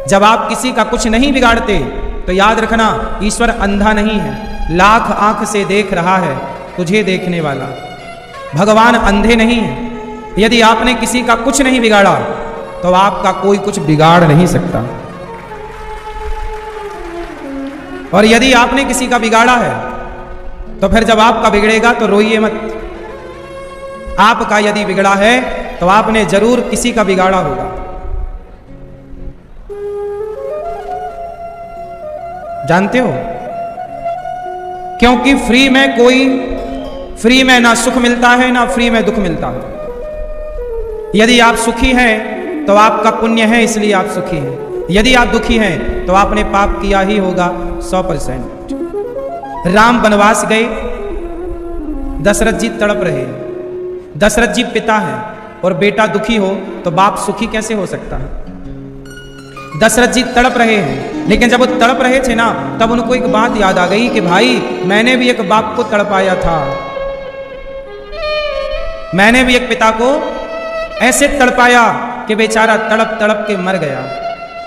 जब आप किसी का कुछ नहीं बिगाड़ते तो याद रखना, ईश्वर अंधा नहीं है, लाख आंख से देख रहा है तुझे देखने वाला। भगवान अंधे नहीं है। यदि आपने किसी का कुछ नहीं बिगाड़ा तो आपका कोई कुछ बिगाड़ नहीं सकता। और यदि आपने किसी का बिगाड़ा है तो फिर जब आपका बिगड़ेगा तो रोइए मत। आपका यदि बिगड़ा है तो आपने जरूर किसी का बिगाड़ा होगा। जानते हो, क्योंकि फ्री में ना सुख मिलता है ना फ्री में दुख मिलता है। यदि आप सुखी हैं तो आपका पुण्य है, इसलिए आप सुखी हैं। यदि आप दुखी हैं तो आपने पाप किया ही होगा 100%। राम वनवास गए, दशरथ जी तड़प रहे। दशरथ जी पिता हैं और बेटा दुखी हो तो बाप सुखी कैसे हो सकता है? दशरथ जी तड़प रहे हैं, लेकिन जब वो तड़प रहे थे ना, तब उनको एक बात याद आ गई कि भाई मैंने भी एक बाप को तड़पाया था, मैंने भी एक पिता को ऐसे तड़पाया कि बेचारा तड़प तड़प के मर गया।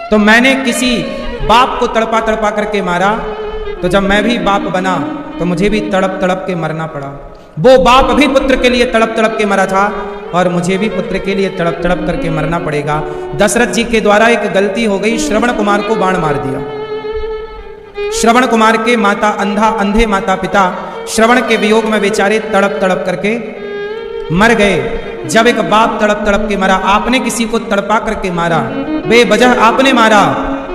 तो मैंने किसी बाप को तड़पा तड़पा करके मारा, तो जब मैं भी बाप बना तो मुझे भी तड़प तड़प के मरना पड़ा। वो बाप भी पुत्र के लिए तड़प तड़प के मरा था और मुझे भी पुत्र के लिए तड़प तड़प करके मरना पड़ेगा। दशरथ जी के द्वारा एक गलती हो गई, श्रवण कुमार को बाण मार दिया। श्रवण कुमार के माता अंधे माता पिता श्रवण के वियोग में बेचारे तड़प तड़प करके मर गए। जब एक बाप तड़प तड़प के मरा, आपने किसी को तड़पा करके मारा, बेवजह आपने मारा,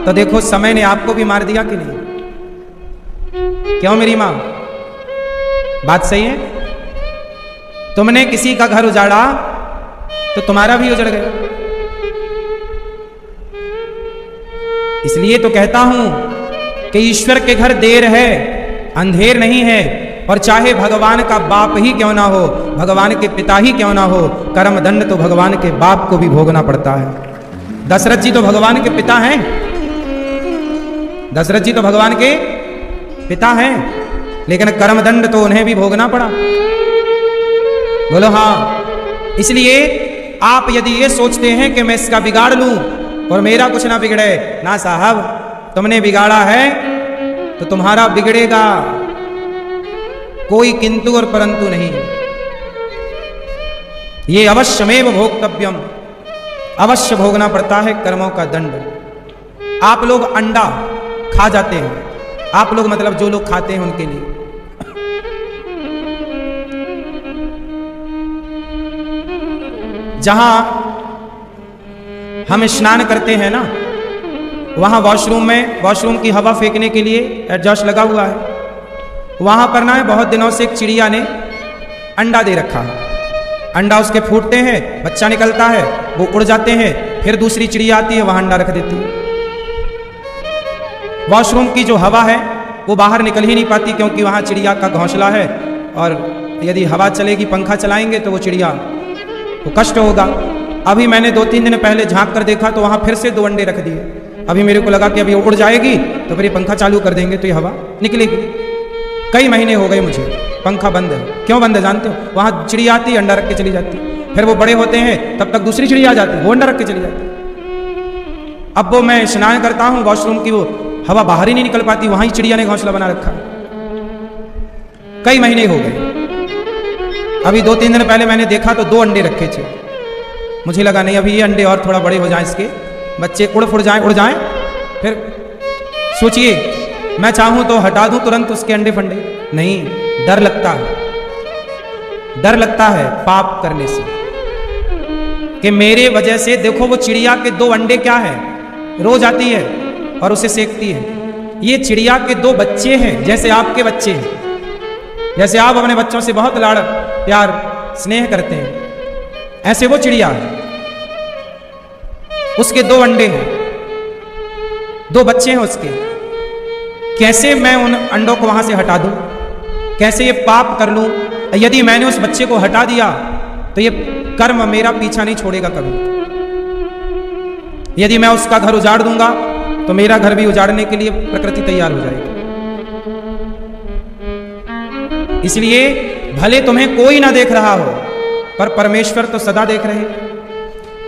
तो देखो समय ने आपको भी मार दिया कि नहीं? क्यों मेरी मां, बात सही है? तुमने किसी का घर उजाड़ा तो तुम्हारा भी उजड़ गया। इसलिए तो कहता हूं कि ईश्वर के घर देर है, अंधेर नहीं है। और चाहे भगवान का बाप ही क्यों ना हो, भगवान के पिता ही क्यों ना हो, कर्म दंड तो भगवान के बाप को भी भोगना पड़ता है। दशरथ जी तो भगवान के पिता हैं, दशरथ जी तो भगवान के पिता हैं, लेकिन कर्म दंड तो उन्हें भी भोगना पड़ा। बोलो हाँ। इसलिए आप यदि ये सोचते हैं कि मैं इसका बिगाड़ लूं और मेरा कुछ ना बिगड़े, ना साहब, तुमने बिगाड़ा है तो तुम्हारा बिगड़ेगा, कोई किंतु और परंतु नहीं। ये अवश्यमेव भोक्तव्यम, अवश्य भोगना पड़ता है कर्मों का दंड। आप लोग अंडा खा जाते हैं, आप लोग मतलब जो लोग खाते हैं उनके लिए। जहां हम स्नान करते हैं ना, वहां वॉशरूम की हवा फेंकने के लिए एडजस्ट लगा हुआ है। वहां पर ना बहुत दिनों से एक चिड़िया ने अंडा दे रखा है। अंडा उसके फूटते हैं, बच्चा निकलता है, वो उड़ जाते हैं, फिर दूसरी चिड़िया आती है, वहां अंडा रख देती है। वॉशरूम की जो हवा है वो बाहर निकल ही नहीं पाती, क्योंकि वहां चिड़िया का घोंसला है, और यदि हवा चलेगी, पंखा चलाएंगे तो वो चिड़िया को कष्ट होगा। अभी मैंने 2-3 दिन पहले झांक कर देखा तो वहां फिर से 2 अंडे रख दिए। अभी मेरे को लगा कि अभी उड़ जाएगी तो फिर ये पंखा चालू कर देंगे तो ये हवा निकलेगी। कई महीने हो गए मुझे, पंखा बंद है। क्यों बंद है जानते हो? वहां चिड़िया आती है, अंडा रख के चली जाती, फिर वो बड़े होते हैं, तब तक दूसरी चिड़िया आ जाती है, वो अंडा रख के चली जाती। अब वो मैं स्नान करता हूँ, वॉशरूम की वो हवा बाहर ही नहीं निकल पाती, वहां ही चिड़िया ने घोंसला बना रखा। कई महीने हो गए। अभी 2-3 दिन पहले मैंने देखा तो 2 अंडे रखे थे। मुझे लगा नहीं, अभी ये अंडे और थोड़ा बड़े हो जाएं, इसके बच्चे उड़ जाएं, फिर सोचिए मैं चाहूं तो हटा दूं तुरंत उसके अंडे फंडे। नहीं, डर लगता है पाप करने से, कि मेरे वजह से देखो वो चिड़िया के 2 अंडे क्या है, रोज आती है और उसे सेकती है। ये चिड़िया के 2 बच्चे हैं, जैसे आपके बच्चे हैं, जैसे आप अपने बच्चों से बहुत लाड़ प्यार स्नेह करते हैं, ऐसे वो चिड़िया है। उसके 2 अंडे हैं, 2 बच्चे हैं उसके। कैसे मैं उन अंडों को वहां से हटा दूं? कैसे ये पाप कर लूं? यदि मैंने उस बच्चे को हटा दिया तो ये कर्म मेरा पीछा नहीं छोड़ेगा कभी। यदि मैं उसका घर उजाड़ दूंगा तो मेरा घर भी उजाड़ने के लिए प्रकृति तैयार हो जाएगी। इसलिए भले तुम्हें कोई ना देख रहा हो, पर परमेश्वर तो सदा देख रहे।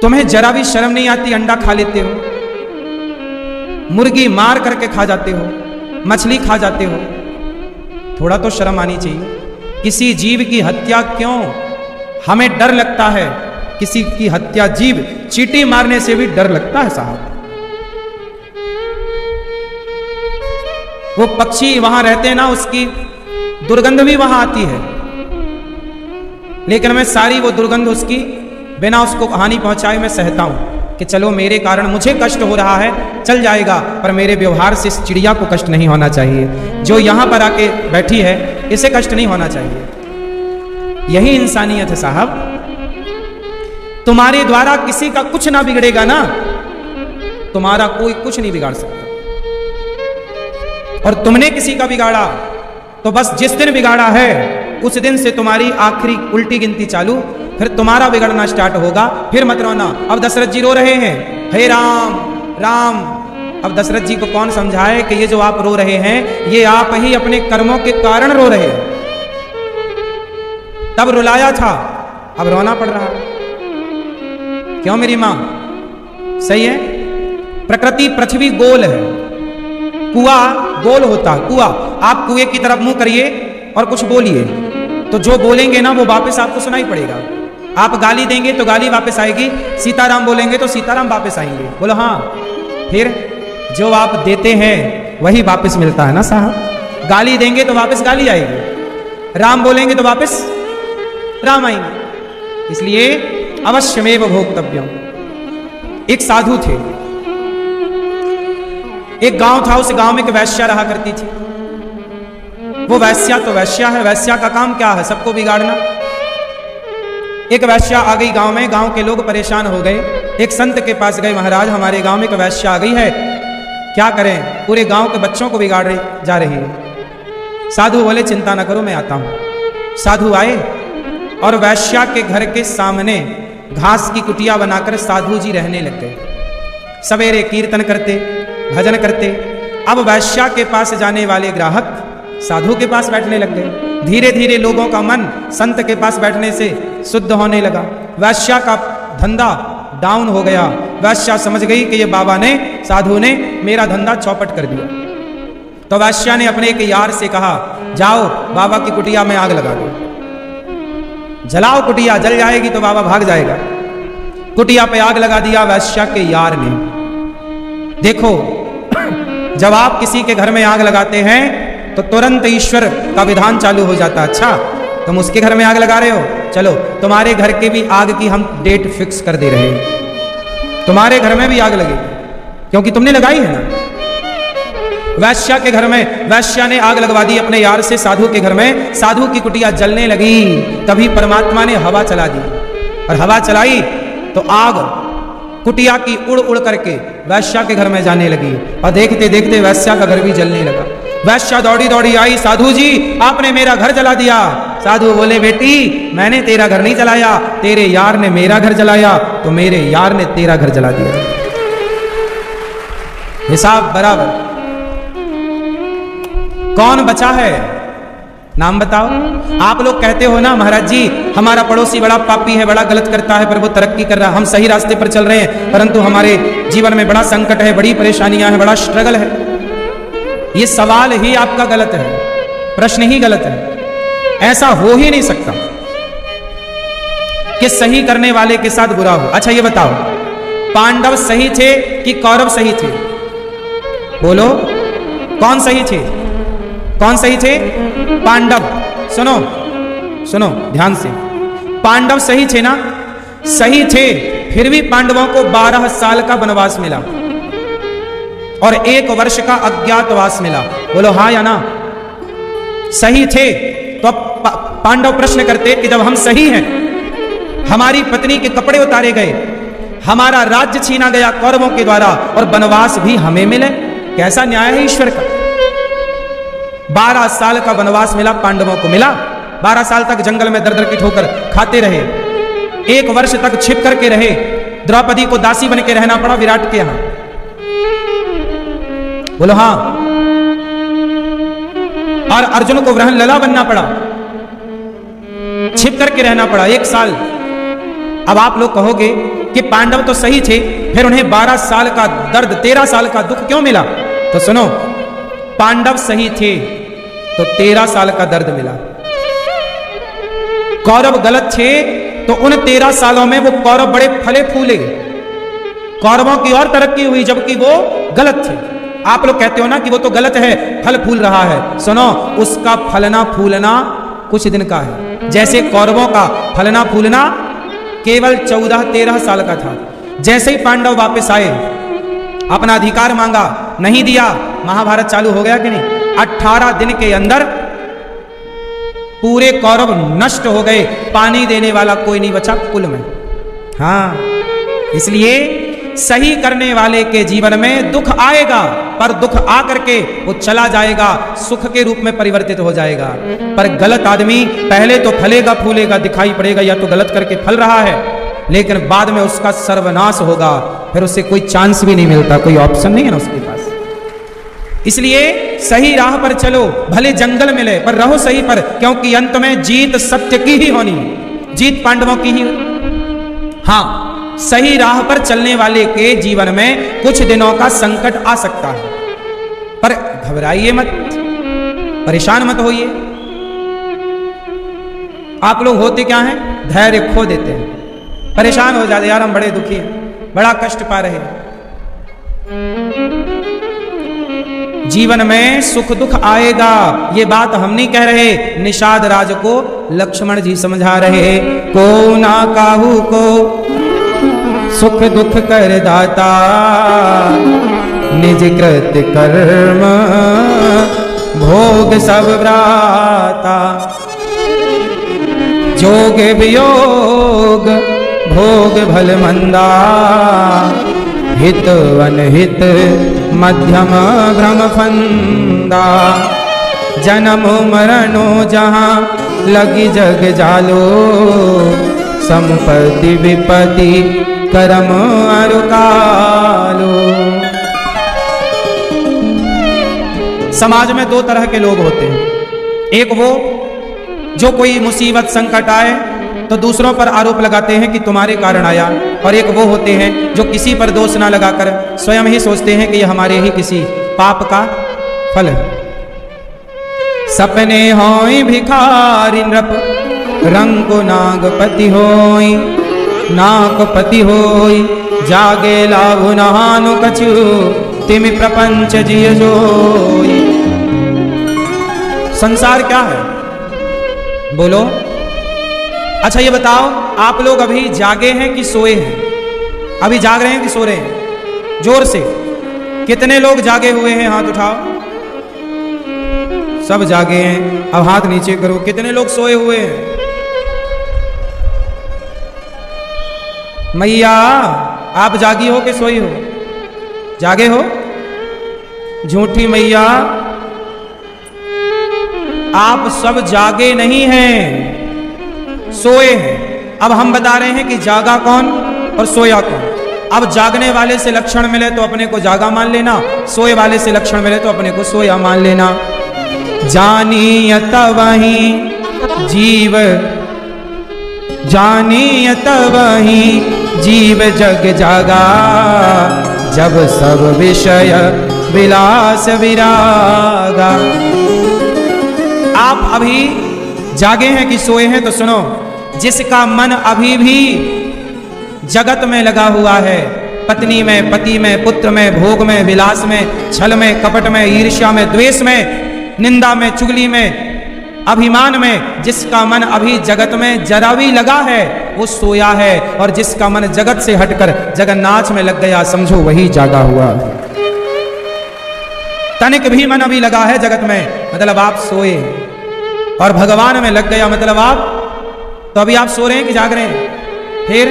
तुम्हें जरा भी शर्म नहीं आती, अंडा खा लेते हो। मुर्गी मार करके खा जाते हो, मछली खा जाते हो, थोड़ा तो शर्म आनी चाहिए। किसी जीव की हत्या क्यों? हमें डर लगता है किसी की हत्या, जीव चींटी मारने से भी डर लगता है साहब। वो पक्षी वहां रहते हैं ना, उसकी दुर्गंध भी वहां आती है, लेकिन मैं सारी वो दुर्गंध उसकी बिना उसको हानि पहुंचाए मैं सहता हूं कि चलो मेरे कारण मुझे कष्ट हो रहा है, चल जाएगा, पर मेरे व्यवहार से इस चिड़िया को कष्ट नहीं होना चाहिए, जो यहां पर आके बैठी है इसे कष्ट नहीं होना चाहिए। यही इंसानियत है साहब। तुम्हारे द्वारा किसी का कुछ ना बिगड़ेगा ना, तुम्हारा कोई कुछ नहीं बिगाड़ सकता। और तुमने किसी का बिगाड़ा तो बस जिस दिन बिगाड़ा है उस दिन से तुम्हारी आखिरी उल्टी गिनती चालू, फिर तुम्हारा बिगड़ना स्टार्ट होगा। फिर मत रोना। अब दशरथ जी रो रहे हैं, हे राम राम। अब दशरथ जी को कौन समझाए कि ये जो आप रो रहे हैं ये आप ही अपने कर्मों के कारण रो रहे हैं। तब रुलाया था, अब रोना पड़ रहा है। क्यों मेरी मां? सही है। प्रकृति पृथ्वी गोल है, कुआं गोल होता। कुआं, आप कुएं की तरफ मुंह करिए और कुछ बोलिए तो जो बोलेंगे ना वो वापस आपको सुनाई पड़ेगा। आप गाली देंगे तो गाली वापस आएगी, सीताराम बोलेंगे तो सीताराम वापस आएंगे। बोलो हाँ। फिर जो आप देते हैं वही वापस मिलता है ना साहब। गाली देंगे तो वापस गाली आएगी, राम बोलेंगे तो वापस राम आएंगे। इसलिए अवश्यमेव भोक्तव्यम। एक साधु थे, एक गांव था, उस गांव में एक वैश्या रहा करती थी। वो वैश्या तो वैश्या है, वैश्या का काम क्या है? सबको बिगाड़ना। एक वैश्या आ गई गांव में, गांव के लोग परेशान हो गए। एक संत के पास गए, महाराज हमारे गांव में एक वैश्या आ गई है, क्या करें? पूरे गांव के बच्चों को बिगाड़ रही जा रही है। साधु बोले चिंता न करो, मैं आता हूं। साधु आए और वैश्या के घर के सामने घास की कुटिया बनाकर साधु जी रहने लग गए। सवेरे कीर्तन करते, भजन करते। अब वैश्या के पास जाने वाले ग्राहक साधु के पास बैठने लग गए। धीरे धीरे लोगों का मन संत के पास बैठने से शुद्ध होने लगा। वैश्या का धंधा डाउन हो गया। वैश्या समझ गई कि ये बाबा ने, साधु ने मेरा धंधा चौपट कर दिया। तो वैश्या ने अपने एक यार से कहा, जाओ बाबा की कुटिया में आग लगा दो, जलाओ कुटिया, जल जाएगी तो बाबा भाग जाएगा। कुटिया पे आग लगा दिया वैश्या के यार ने। देखो, जब आप किसी के घर में आग लगाते हैं तो तुरंत ईश्वर का विधान चालू हो जाता है। अच्छा, तुम उसके घर में आग लगा रहे हो, चलो तुम्हारे घर के भी आग की हम डेट फिक्स कर दे रहे हैं, तुम्हारे घर में भी आग लगेगी क्योंकि तुमने लगाई है ना। वैश्या के घर में वैश्या ने आग लगवा दी अपने यार से साधु के घर में। साधु की कुटिया जलने लगी। तभी परमात्मा ने हवा चला दी, और हवा चलाई तो आग कुटिया की उड़ उड़ करके वैश्या के घर में जाने लगी। और देखते देखते वैश्या का घर भी जलने लगा। वैश्या दौड़ी दौड़ी आई, साधु जी आपने मेरा घर जला दिया। साधु बोले, बेटी मैंने तेरा घर नहीं जलाया, तेरे यार ने मेरा घर जलाया, तो मेरे यार ने तेरा घर जला दिया। हिसाब बराबर। कौन बचा है? नाम बताओ। आप लोग कहते हो ना, महाराज जी हमारा पड़ोसी बड़ा पापी है, बड़ा गलत करता है, पर वो तरक्की कर रहा है, हम सही रास्ते पर चल रहे हैं, परंतु हमारे जीवन में बड़ा संकट है, बड़ी परेशानियां हैं, बड़ा स्ट्रगल है। ये सवाल ही आपका गलत है, प्रश्न ही गलत है। ऐसा हो ही नहीं सकता कि सही करने वाले के साथ बुरा हो। अच्छा ये बताओ, पांडव सही थे कि कौरव सही थे? बोलो, कौन सही थे? कौन सही थे? पांडव। सुनो सुनो ध्यान से, पांडव सही थे ना? सही थे, फिर भी पांडवों को 12 साल का वनवास मिला और 1 वर्ष का अज्ञातवास मिला। बोलो हाँ या ना? सही थे तो अब पांडव प्रश्न करते कि जब हम सही हैं, हमारी पत्नी के कपड़े उतारे गए, हमारा राज्य छीना गया कौरवों के द्वारा और वनवास भी हमें मिले, कैसा न्याय है ईश्वर का? 12 साल का वनवास मिला, पांडवों को मिला। 12 साल तक जंगल में दर दर की ठोकर खाते रहे, 1 वर्ष तक छिप करके रहे। द्रौपदी को दासी बन के रहना पड़ा विराट के यहां। बोलो हाँ। और अर्जुन को वृहण लला बनना पड़ा, छिप करके रहना पड़ा 1 साल। अब आप लोग कहोगे कि पांडव तो सही थे, फिर उन्हें 12 साल का दर्द, 13 साल का दुख क्यों मिला? तो सुनो, पांडव सही थे तो 13 साल का दर्द मिला, कौरव गलत थे तो उन 13 सालों में वो कौरव बड़े फले फूले, कौरवों की और तरक्की हुई जबकि वो गलत थे। आप लोग कहते हो ना कि वो तो गलत है, फल फूल रहा है, सुनो, उसका फलना फूलना कुछ दिन का है। जैसे कौरवों का फलना फूलना केवल 14-13 साल का था। जैसे ही पांडव वापस आए, अपना अधिकार मांगा, नहीं दिया, महाभारत चालू हो गया कि नहीं? 18 दिन के अंदर पूरे कौरव नष्ट हो गए, पानी देने वाला कोई नहीं बचा कुल में। हाँ, इसलिए सही करने वाले के जीवन में दुख आएगा, पर दुख आकर के वो चला जाएगा, सुख के रूप में परिवर्तित हो जाएगा। पर गलत आदमी पहले तो फलेगा फूलेगा, दिखाई पड़ेगा या तो गलत करके फल रहा है, लेकिन बाद में उसका सर्वनाश होगा, फिर उसे कोई चांस भी नहीं मिलता, कोई ऑप्शन नहीं है ना उसके पास। इसलिए सही राह पर चलो, भले जंगल मिले पर रहो सही पर, क्योंकि अंत में जीत सत्य की ही होनी, जीत पांडवों की ही। हाँ, सही राह पर चलने वाले के जीवन में कुछ दिनों का संकट आ सकता है, पर घबराइए मत, परेशान मत होइए। आप लोग होते क्या हैं? धैर्य खो देते हैं, परेशान हो जाते, यार हम बड़े दुखी हैं, बड़ा कष्ट पा रहे हैं। जीवन में सुख दुख आएगा, ये बात हम नहीं कह रहे, निषाद राज को लक्ष्मण जी समझा रहे। को ना काहू को सुख दुख कर दाता, निज कृत कर्म भोग सब व्राता। जोग वियोग भोग भल मंदा, हित अनहित मध्यम भ्रम फंदा। जन्म मरणो जहाँ लगी जग जालो, संपत्ति विपत्ति करम अरुकालो। समाज में दो तरह के लोग होते हैं, एक वो जो कोई मुसीबत संकट आए तो दूसरों पर आरोप लगाते हैं कि तुम्हारे कारण आया, और एक वो होते हैं जो किसी पर दोष ना लगाकर स्वयं ही सोचते हैं कि यह हमारे ही किसी पाप का फल है। सपने होई भिखारी नृप, रंग नागपति होई, नागपति होई, जागे लाभु नहानु कछु, तिमि प्रपंच जिय जोई। संसार क्या है बोलो? अच्छा ये बताओ, आप लोग अभी जागे हैं कि सोए हैं? अभी जाग रहे हैं कि सो रहे हैं? जोर से कितने लोग जागे हुए हैं? हाथ उठाओ। सब जागे हैं, अब हाथ नीचे करो। कितने लोग सोए हुए हैं? मैया आप जागी हो कि सोई हो? जागे हो? झूठी मैया, आप सब जागे नहीं हैं, सोए हैं। अब हम बता रहे हैं कि जागा कौन और सोया कौन। अब जागने वाले से लक्षण मिले तो अपने को जागा मान लेना, सोए वाले से लक्षण मिले तो अपने को सोया मान लेना। जानियत वही जीव, जानियत वही जीव जग जागा, जब सब विषय विलास विरागा। आप अभी जागे हैं कि सोए हैं? तो सुनो, जिसका मन अभी भी जगत में लगा हुआ है, पत्नी में, पति में, पुत्र में, भोग में, विलास में, छल में, कपट में, ईर्ष्या में, द्वेष में, निंदा में, चुगली में, अभिमान में, जिसका मन अभी जगत में जरा भी लगा है वो सोया है, और जिसका मन जगत से हटकर जगन्नाथ में लग गया, समझो वही जागा हुआ। तनिक भी मन अभी लगा है जगत में, मतलब आप सोए, और भगवान में लग गया मतलब आप, तो अभी आप सो रहे हैं कि जाग रहे हैं? फिर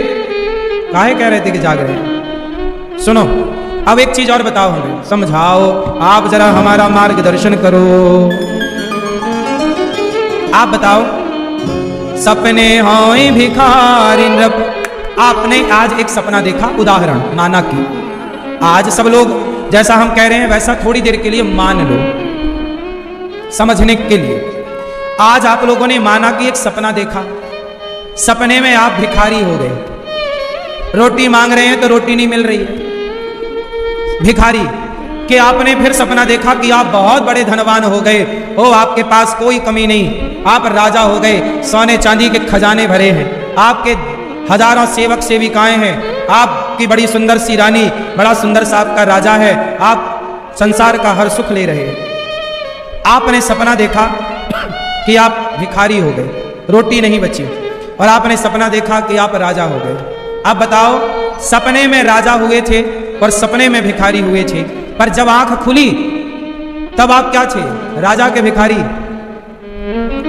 काहे कह रहे थे कि जाग रहे हैं? सुनो, अब एक चीज और बताओ, हमें समझाओ, आप जरा हमारा मार्गदर्शन करो। आप बताओ, सपने होई भिखारी नृप। आपने आज एक सपना देखा, उदाहरण माना कि आज सब लोग जैसा हम कह रहे हैं वैसा थोड़ी देर के लिए मान लो, समझने के लिए। आज आप लोगों ने माना कि एक सपना देखा, सपने में आप भिखारी हो गए। रोटी मांग रहे हैं तो रोटी नहीं मिल रही है। भिखारी कि आपने फिर सपना देखा कि आप बहुत बड़े धनवान हो गए, ओ आपके पास कोई कमी नहीं, आप राजा हो गए, सोने चांदी के खजाने भरे हैं, आपके हजारों सेवक सेविकाएं हैं, आपकी बड़ी सुंदर सी रानी, बड़ा सुंदर सा आपका राजा है, आप संसार का हर सुख ले रहे हैं। आपने सपना देखा कि आप भिखारी हो गए, रोटी नहीं बची, और आपने सपना देखा कि आप राजा हो गए। अब बताओ, सपने में राजा हुए थे और सपने में भिखारी हुए थे, पर जब आंख खुली तब आप क्या थे? राजा के भिखारी?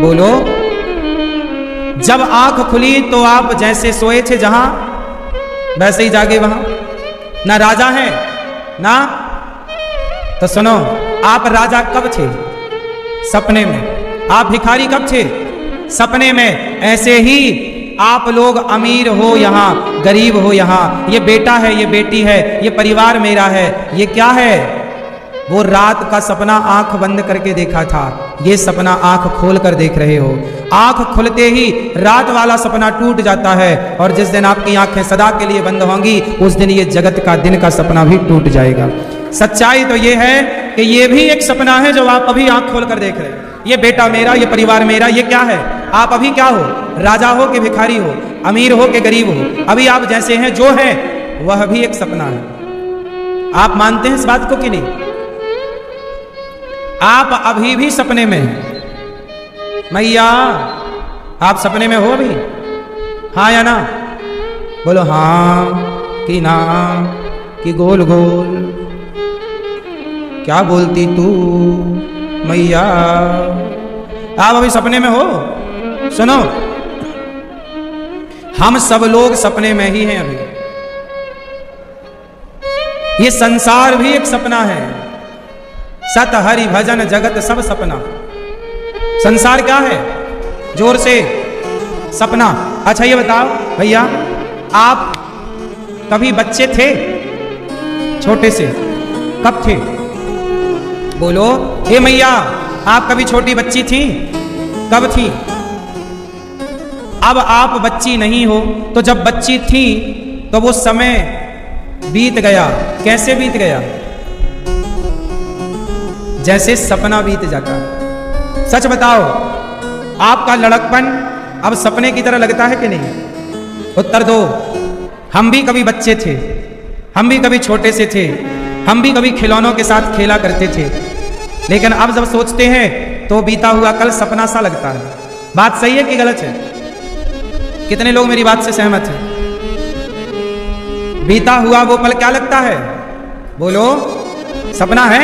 बोलो। जब आंख खुली तो आप जैसे सोए थे जहां, वैसे ही जागे वहां, ना राजा है ना। तो सुनो, आप राजा कब थे? सपने में। आप भिखारी कब थे? सपने में। ऐसे ही आप लोग अमीर हो यहाँ, गरीब हो यहाँ, ये बेटा है, ये बेटी है, ये परिवार मेरा है, ये क्या है? वो रात का सपना आंख बंद करके देखा था, ये सपना आंख खोल कर देख रहे हो। आंख खुलते ही रात वाला सपना टूट जाता है, और जिस दिन आपकी आंखें सदा के लिए बंद होंगी उस दिन ये जगत का दिन का सपना भी टूट जाएगा। सच्चाई तो ये है कि ये भी एक सपना है जो आप अभी आंख खोल कर देख रहे हैं। ये बेटा मेरा, ये परिवार मेरा, ये क्या है? आप अभी क्या हो? राजा हो कि भिखारी हो, अमीर हो कि गरीब हो, अभी आप जैसे हैं जो हैं वह भी एक सपना है। आप मानते हैं इस बात को कि नहीं? आप अभी भी सपने में हैं। मैया, आप सपने में हो अभी? हाँ या ना? बोलो हाँ कि ना कि गोल गोल। क्या बोलती तू मैया? आप अभी सपने में हो? सुनो, हम सब लोग सपने में ही हैं अभी। ये संसार भी एक सपना है। सत हरि भजन जगत सब सपना। संसार क्या है? जोर से, सपना। अच्छा ये बताओ भैया, आप कभी बच्चे थे? छोटे से कब थे? बोलो। हे मैया, आप कभी छोटी बच्ची थी? कब थी? अब आप बच्ची नहीं हो, तो जब बच्ची थी तो वो समय बीत गया। कैसे बीत गया? जैसे सपना बीत जाता है। सच बताओ, आपका लड़कपन अब सपने की तरह लगता है कि नहीं? उत्तर दो। हम भी कभी बच्चे थे, हम भी कभी छोटे से थे, हम भी कभी खिलौनों के साथ खेला करते थे, लेकिन अब जब सोचते हैं तो बीता हुआ कल सपना सा लगता है। बात सही है कि गलत है? कितने लोग मेरी बात से सहमत हैं? बीता हुआ वो पल क्या लगता है? बोलो। सपना है।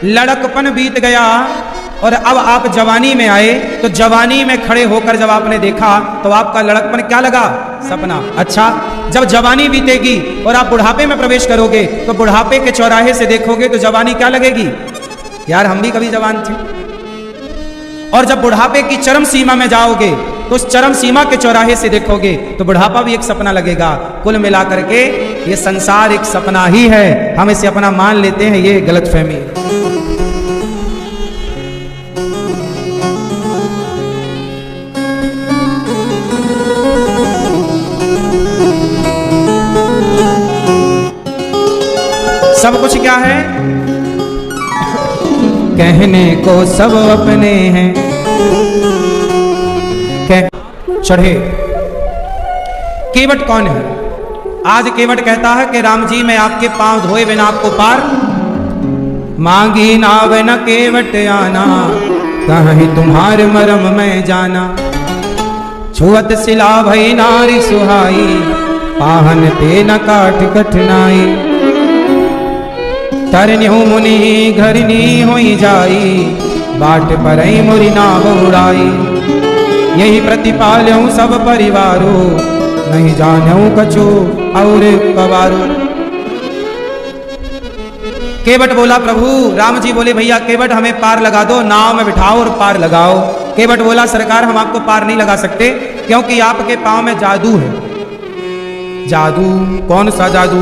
लड़कपन बीत गया और अब आप जवानी में आए, तो जवानी में खड़े होकर जब आपने देखा तो आपका लड़कपन क्या लगा? सपना। अच्छा, जब जवानी बीतेगी और आप बुढ़ापे में प्रवेश करोगे तो बुढ़ापे के चौराहे से देखोगे तो जवानी क्या लगेगी? यार हम भी कभी जवान थे। और जब बुढ़ापे की चरम सीमा में जाओगे तो उस चरम सीमा के चौराहे से देखोगे तो बुढ़ापा भी एक सपना लगेगा। कुल मिलाकर के ये संसार एक सपना ही है। हम इसे अपना मान लेते हैं, ये गलतफहमी है। सब कुछ क्या है? कहने को सब अपने हैं। चढ़े। केवट कौन है? आज केवट कहता है कि राम जी मैं आपके पांव धोए बिना आपको पार मांगी नाव न केवट आना, कहीं तुम्हारे मरम में जाना। छुअत सिला भई नारी सुहाई, पाहन ते न काट कठिनाई। तरन्यू मुनि घरनी होई जाई, बाट परई मुरी ना बउड़ाई। यही प्रतिपाल्यऊ सब परिवारो, नहीं जानऊ कछु और कबारो। केवट बोला प्रभु, राम जी बोले भैया केवट हमें पार लगा दो, नाव में बिठाओ और पार लगाओ। केवट बोला सरकार हम आपको पार नहीं लगा सकते, क्योंकि आपके पांव में जादू है। जादू? कौन सा जादू?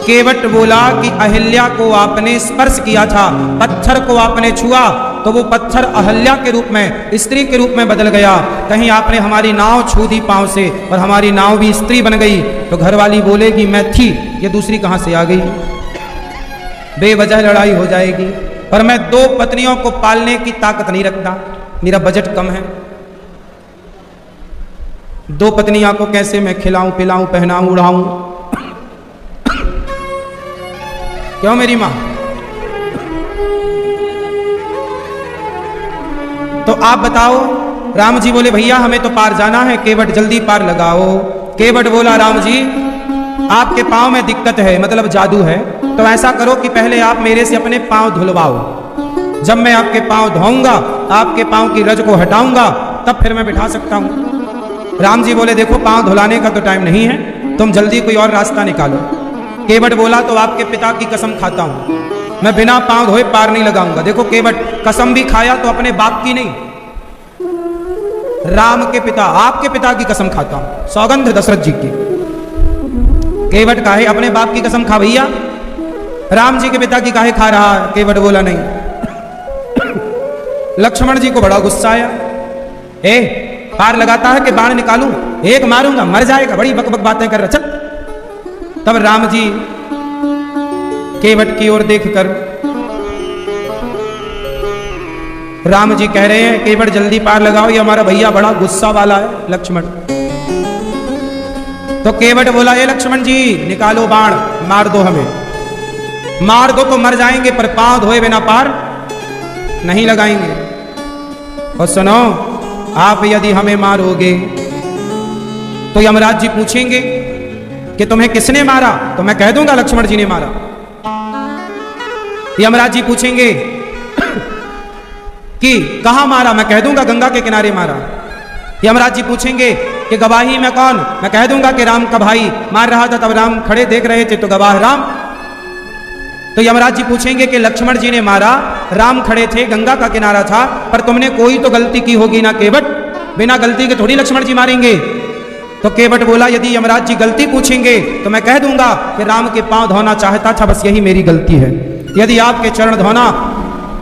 केवट बोला कि अहिल्या को आपने स्पर्श किया था, पत्थर को आपने छुआ तो वो पत्थर अहल्या के रूप में, स्त्री के रूप में बदल गया। कहीं आपने हमारी नाव छू दी पांव से और हमारी नाव भी स्त्री बन गई, तो घरवाली बोलेगी मैं थी, ये दूसरी कहां से आ गई, बेवजह लड़ाई हो जाएगी। पर मैं 2 पत्नियों को पालने की ताकत नहीं रखता, मेरा बजट कम है। 2 पत्नियों को कैसे मैं खिलाऊं पिलाऊं पहनाऊं उड़ाऊं? क्यों मेरी मां? तो आप बताओ। राम जी बोले भैया हमें तो पार जाना है, केवट जल्दी पार लगाओ। केवट बोला राम जी आपके पांव में दिक्कत है, मतलब जादू है, तो ऐसा करो कि पहले आप मेरे से अपने पांव धुलवाओ, जब मैं आपके पांव धोऊंगा, आपके पांव की रज को हटाऊंगा, तब फिर मैं बिठा सकता हूं। राम जी बोले देखो पांव धुलाने का तो टाइम नहीं है, तुम जल्दी कोई और रास्ता निकालो। केवट बोला तो आपके पिता की कसम खाता हूं, मैं बिना पांव धोए पार नहीं लगाऊंगा। देखो केवट कसम भी खाया तो अपने बाप की नहीं, राम के पिता, आपके पिता की कसम खाता हूं, सौगंध दशरथ जी की। केवट काहे अपने बाप की कसम खा भैया, राम जी के पिता की काहे खा रहा है? केवट बोला नहीं। लक्ष्मण जी को बड़ा गुस्सा आया, पार लगाता है कि बाण निकालूं, एक मारूंगा मर जाएगा, बड़ी बकबक बातें कर रहा, चल। तब राम जी केवट की ओर देखकर राम जी कह रहे हैं केवट जल्दी पार लगाओ, ये हमारा भैया बड़ा गुस्सा वाला है लक्ष्मण। तो केवट बोला ये लक्ष्मण जी निकालो बाण, मार दो हमें, मार दो तो मर जाएंगे, पर पांव धोए बिना पार नहीं लगाएंगे। और सुनो आप यदि हमें मारोगे तो यमराज जी पूछेंगे कि तुम्हें किसने मारा, तो मैं कह दूंगा लक्ष्मण जी ने मारा। यमराज जी पूछेंगे कि कहां मारा, मैं कह दूंगा गंगा के किनारे मारा। यमराज जी पूछेंगे कि गवाही में कौन, मैं कह दूंगा कि राम का भाई मार रहा था, तब राम खड़े देख रहे थे तो गवाह राम। तो यमराज जी पूछेंगे कि लक्ष्मण जी ने मारा, राम खड़े थे, गंगा का किनारा था, पर तुमने कोई तो गलती की होगी ना केवट, बिना गलती के थोड़ी लक्ष्मण जी मारेंगे। तो केवट बोला यदि यमराज जी गलती पूछेंगे तो मैं कह दूंगा कि राम के पांव धोना चाहता था, बस यही मेरी गलती है। यदि आपके चरण धोना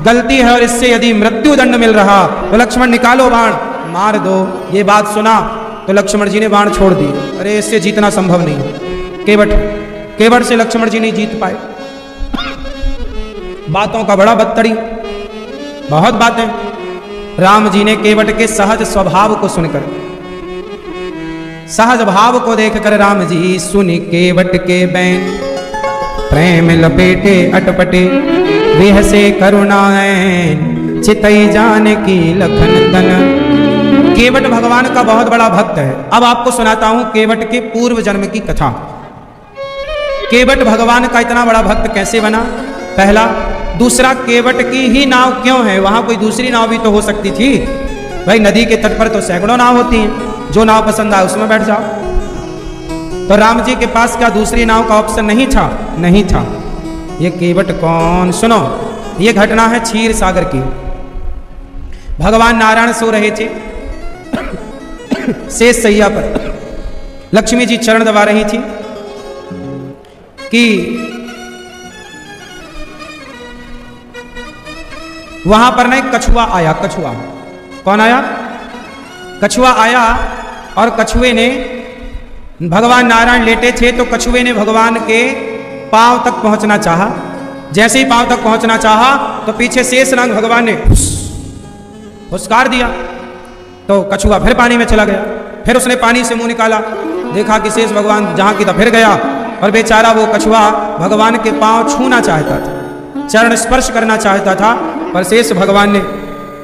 गलती है और इससे यदि मृत्यु दंड मिल रहा तो लक्ष्मण निकालो बाण, मार दो। ये बात सुना तो लक्ष्मण जी ने बाण छोड़ दी, अरे इससे जीतना संभव नहीं। केवट से लक्ष्मण जी नहीं जीत पाए। बातों का बड़ा बदतड़ी, बहुत बातें। राम जी ने केवट के सहज स्वभाव को सुनकर, सहज भाव को देखकर राम जी सुनी केवट के बैन, प्रेम लपेटे अटपटे विहसे करुणाएं, चितई जान की लखन तन। केवट भगवान का बहुत बड़ा भक्त है। अब आपको सुनाता हूं केवट के पूर्व जन्म की कथा। केवट भगवान का इतना बड़ा भक्त कैसे बना, पहला। दूसरा, केवट की ही नाव क्यों है, वहां कोई दूसरी नाव भी तो हो सकती थी। भाई नदी के तट पर तो सैकड़ों नाव होती हैं, जो नाव पसंद आए उसमें बैठ जाओ। तो राम जी के पास क्या दूसरी नाव का ऑप्शन नहीं था? नहीं था। ये केवट कौन, सुनो, ये घटना है क्षीर सागर की। भगवान नारायण सो रहे थे शेष सैया पर, लक्ष्मी जी चरण दबा रही थी कि वहां पर ना एक कछुआ आया। कछुआ कौन आया? कछुआ आया और कछुए ने, भगवान नारायण लेटे थे तो कछुए ने भगवान के पांव तक पहुंचना चाहा। जैसे ही पांव तक पहुंचना चाहा तो पीछे शेष नाग भगवान ने फुसकार दिया, तो कछुआ फिर पानी में चला गया। फिर उसने पानी से मुंह निकाला, देखा कि शेष भगवान जहां की था फिर गया, और बेचारा वो कछुआ भगवान के पांव छूना चाहता था, चरण स्पर्श करना चाहता था, पर शेष भगवान ने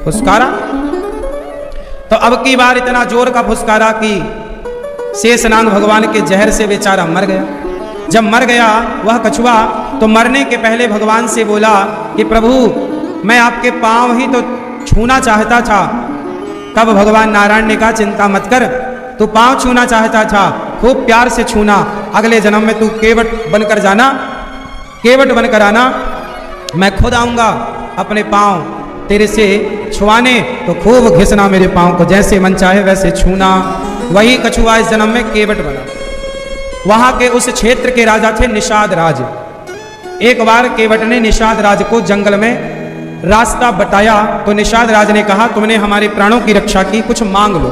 फुसकारा। तो अब की बार इतना जोर का फुसकारा कि शेषनाग भगवान के जहर से बेचारा मर गया। जब मर गया वह कछुआ, तो मरने के पहले भगवान से बोला कि प्रभु मैं आपके पांव ही तो छूना चाहता था। तब भगवान नारायण ने कहा चिंता मत कर, तू पांव छूना चाहता था, खूब प्यार से छूना, अगले जन्म में तू केवट बनकर जाना, केवट बनकर आना, मैं खुद आऊंगा अपने पांव तेरे से छुआने, तो खूब घिसना मेरे पांव को, जैसे मन चाहे वैसे छूना। वही कछुआ इस जन्म में केवट बना। वहां के उस क्षेत्र के राजा थे निषाद राज। एक बार केवट ने निषाद राज को जंगल में रास्ता बताया तो निषाद राज ने कहा तुमने हमारे प्राणों की रक्षा की, कुछ मांग लो।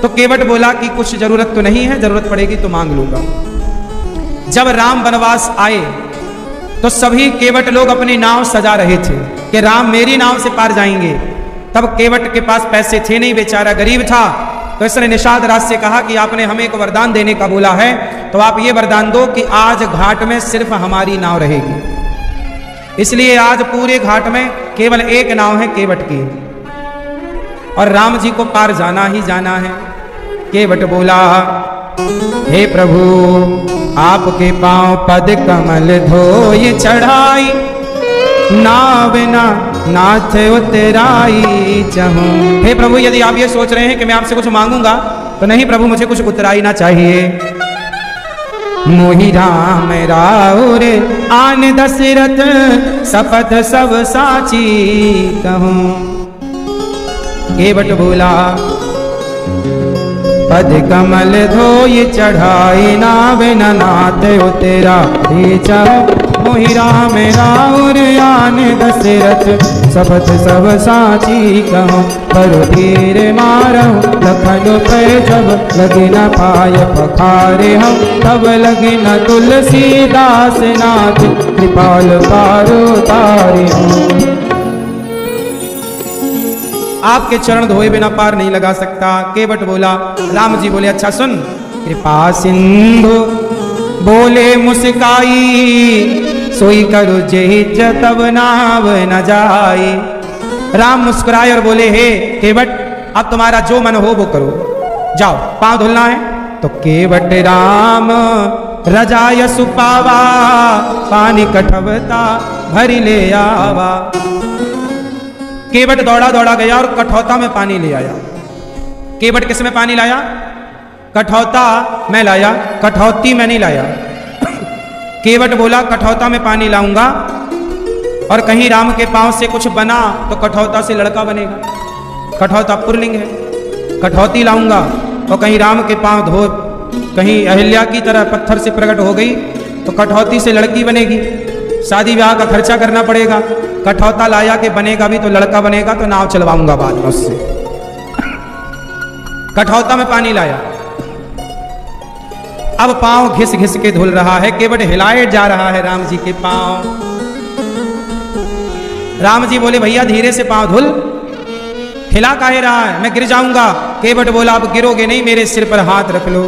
तो केवट बोला कि कुछ जरूरत तो नहीं है, जरूरत पड़ेगी तो मांग लूंगा। जब राम वनवास आए तो सभी केवट लोग अपनी नाव सजा रहे थे कि राम मेरी नाव से पार जाएंगे। तब केवट के पास पैसे थे नहीं, बेचारा गरीब था। तो इसने निषाद राज से कहा कि आपने हमें एक वरदान देने का बोला है, तो आप ये वरदान दो कि आज घाट में सिर्फ हमारी नाव रहेगी। इसलिए आज पूरे घाट में केवल एक नाव है केवट की, और राम जी को पार जाना ही जाना है। केवट बोला, हे प्रभु आपके पांव पद कमल धोय चढ़ाई, नाव ना नाथ उतराई चहूं। हे प्रभु यदि आप ये सोच रहे हैं कि मैं आपसे कुछ मांगूंगा, तो नहीं प्रभु, मुझे कुछ उतराई ना चाहिए। मोहि राम राउर आन दशरथ शपथ सब साची कहूं। केवट बोला, पद कमल धोय चढ़ाई, नाव न नाथ उतराई चहूं। मोहि राम राउर आन दशरथ शपथ सब साची कहूं। पर धीर मारहु लखन पे जब लगी न पाय पखारे हम, तब लगी न तुलसीदास नाथ कृपाल पार उतारे हम। आपके चरण धोए बिना पार नहीं लगा सकता। केवट बोला, राम जी बोले, अच्छा सुन। कृपा सिंधु बोले मुस्काई, सोई करो जेहि तब नाव न जाई। राम मुस्कुराए और बोले, हे केवट अब तुम्हारा जो मन हो वो करो, जाओ पांव धुलना है। तो केवट राम रजाय सुपावा, पानी कठवता भरी ले आवा। केवट दौड़ा दौड़ा गया और कठौता में पानी ले आया। केवट किस में पानी लाया? कठौता में लाया, कठौती में नहीं लाया। केवट बोला कठौता में पानी लाऊंगा, और कहीं राम के पांव से कुछ बना तो कठौता से लड़का बनेगा। कठौता पुल्लिंग है। कठौती लाऊंगा और कहीं राम के पांव धो, कहीं अहिल्या की तरह पत्थर से प्रकट हो गई तो कठौती से लड़की बनेगी। शादी ब्याह का खर्चा करना पड़ेगा। कठौता लाया कि बनेगा भी तो लड़का बनेगा, तो नाव चलवाऊंगा बाद में उससे। कठौता में पानी लाया, अब पांव घिस घिस के धुल रहा है। केवट हिलाए जा रहा है राम जी के पांव। राम जी बोले, भैया धीरे से पांव धुल, हिला काहे रहा है, मैं गिर जाऊंगा। केवट बोला, अब गिरोगे नहीं, मेरे सिर पर हाथ रख लो,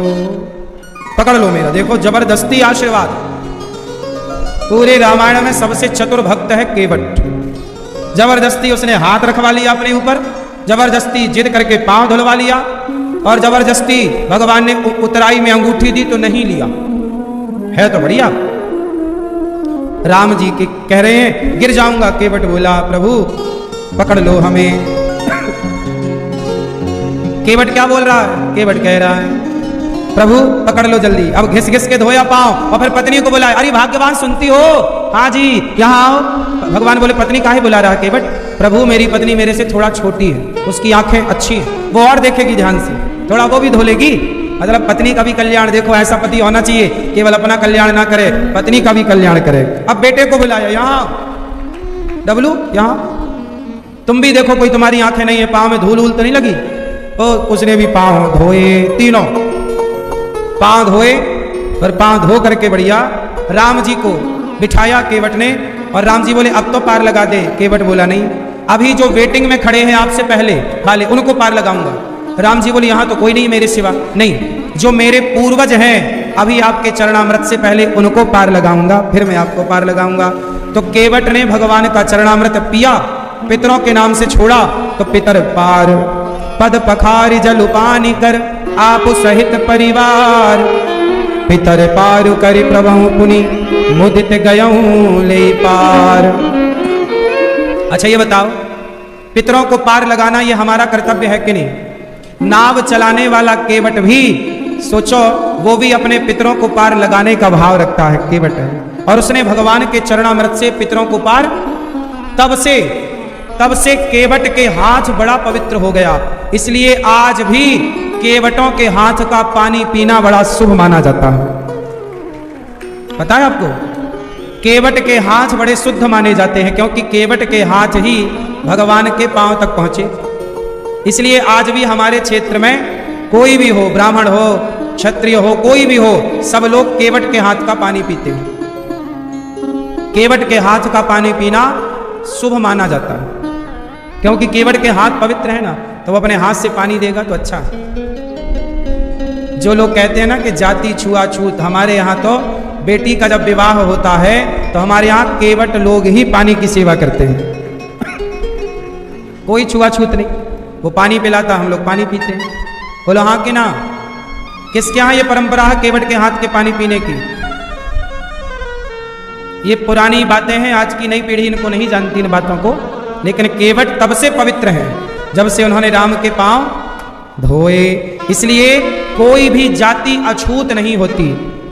पकड़ लो मेरा। देखो जबरदस्ती आशीर्वाद। पूरे रामायण में सबसे चतुर भक्त है केवट। जबरदस्ती उसने हाथ रखवा लिया अपने ऊपर, जबरदस्ती जिद करके पांव धुलवा लिया, और जबरदस्ती भगवान ने उतराई में अंगूठी दी तो नहीं लिया। है तो बढ़िया। राम जी के कह रहे हैं गिर जाऊंगा। केवट बोला, प्रभु पकड़ लो हमें। केवट क्या बोल रहा है? केवट कह रहा है, प्रभु पकड़ लो जल्दी। अब घिस घिस के धोया पांव और फिर पत्नी को बुलाया। अरे भाग्यवान, सुनती हो? हाँ जी, यहाँ आओ। भगवान बोले, पत्नी काहे बुला रहा है केवट? प्रभु मेरी पत्नी मेरे से थोड़ा छोटी है, उसकी आंखें अच्छी हैं, वो और देखेगी ध्यान से, थोड़ा वो भी धोलेगी। मतलब पत्नी का भी कल्याण देखो, ऐसा पति होना चाहिए केवल अपना कल्याण ना करे, पत्नी का भी कल्याण करे। अब बेटे को बुलाया, यहाँ डबलू, यहाँ तुम भी देखो, कोई तुम्हारी आंखें नहीं है, पांव में धूल तो नहीं लगी? ओ उसने भी पांव धोए, तीनों पांव धोए, और पांव धो करके बढ़िया राम जी को बिठाया केवट ने। और राम जी बोले, अब तो पार लगा दे। केवट बोला, नहीं, अभी जो वेटिंग में खड़े हैं आपसे पहले वाले उनको पार लगाऊंगा। राम जी बोले, यहाँ तो कोई नहीं मेरे सिवा। नहीं, जो मेरे पूर्वज हैं अभी आपके चरणामृत से पहले उनको पार लगाऊंगा, फिर मैं आपको पार लगाऊंगा। तो केवट ने भगवान का चरणामृत पिया, पितरों के नाम से छोड़ा, तो पितर पार पद पखारी जल पानी कर, आप सहित परिवार पितर पार कर प्रभु पुनि मुदित गयऊं ले पार। अच्छा ये बताओ, पितरों को पार लगाना ये हमारा कर्तव्य है कि नहीं? नाव चलाने वाला केवट भी सोचो, वो भी अपने पितरों को पार लगाने का भाव रखता है, केवट है, और उसने भगवान के चरणामृत से पितरों को पार। तब से केवट के हाथ बड़ा पवित्र हो गया। इसलिए आज भी केवटों के हाथ का पानी पीना बड़ा शुभ माना जाता है। पता है आपको? केवट के हाथ बड़े शुद्ध माने जाते हैं, क्योंकि केवट के हाथ ही भगवान के पांव तक पहुंचे। इसलिए आज भी हमारे क्षेत्र में कोई भी हो, ब्राह्मण हो, क्षत्रिय हो, कोई भी हो, सब लोग केवट के हाथ का पानी पीते हैं। केवट के हाथ का पानी पीना शुभ माना जाता है, क्योंकि केवट के हाथ पवित्र है ना, तो वो अपने हाथ से पानी देगा तो अच्छा है। जो लोग कहते हैं ना कि जाति छुआछूत, हमारे यहाँ तो बेटी का जब विवाह होता है तो हमारे यहाँ केवट लोग ही पानी की सेवा करते हैं, कोई छुआछूत नहीं। वो पानी पिलाता, हम लोग पानी पीते हैं। बोलो हाँ कि ना? किसके यहाँ ये परंपरा है केवट के हाथ के पानी पीने की? ये पुरानी बातें हैं, आज की नई पीढ़ी इनको नहीं जानती इन बातों को। लेकिन केवट तब से पवित्र है जब से उन्होंने राम के पांव धोए। इसलिए कोई भी जाति अछूत नहीं होती।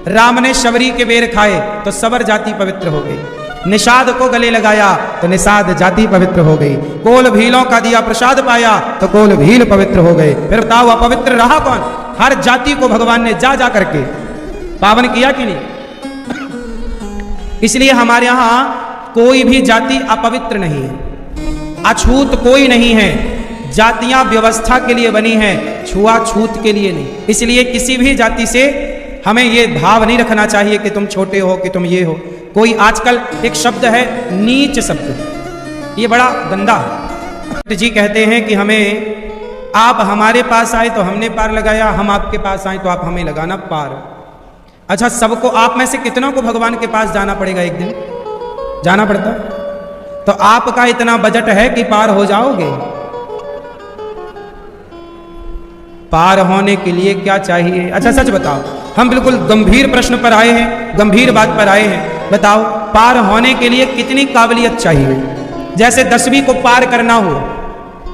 राम ने शबरी के बेर खाए तो सबर जाति पवित्र हो गई, निषाद को गले लगाया तो निषाद जाति पवित्र हो गई, कोल भीलों का दिया प्रसाद पाया तो कोल भील पवित्र हो गए। फिर बताओ अपवित्र रहा कौन? हर जाति को भगवान ने जा जा करके पावन किया कि नहीं? इसलिए हमारे यहां कोई भी जाति अपवित्र नहीं है, अछूत कोई नहीं है। जातियां व्यवस्था के लिए बनी हैं, छुआछूत के लिए नहीं। इसलिए किसी भी जाति से हमें ये भाव नहीं रखना चाहिए कि तुम छोटे हो, कि तुम ये हो। कोई आजकल एक शब्द है नीच शब्द, ये बड़ा गंदा है। जी कहते हैं कि हमें, आप हमारे पास आए तो हमने पार लगाया, हम आपके पास आए तो आप हमें लगाना पार। अच्छा, सबको, आप में से कितनों को भगवान के पास जाना पड़ेगा? एक दिन जाना पड़ता। तो आपका इतना बजट है कि पार हो जाओगे? पार होने के लिए क्या चाहिए? अच्छा सच बताओ, हम बिल्कुल गंभीर प्रश्न पर आए हैं, गंभीर बात पर आए हैं। बताओ, पार होने के लिए कितनी काबिलियत चाहिए? जैसे 10वीं को पार करना हो,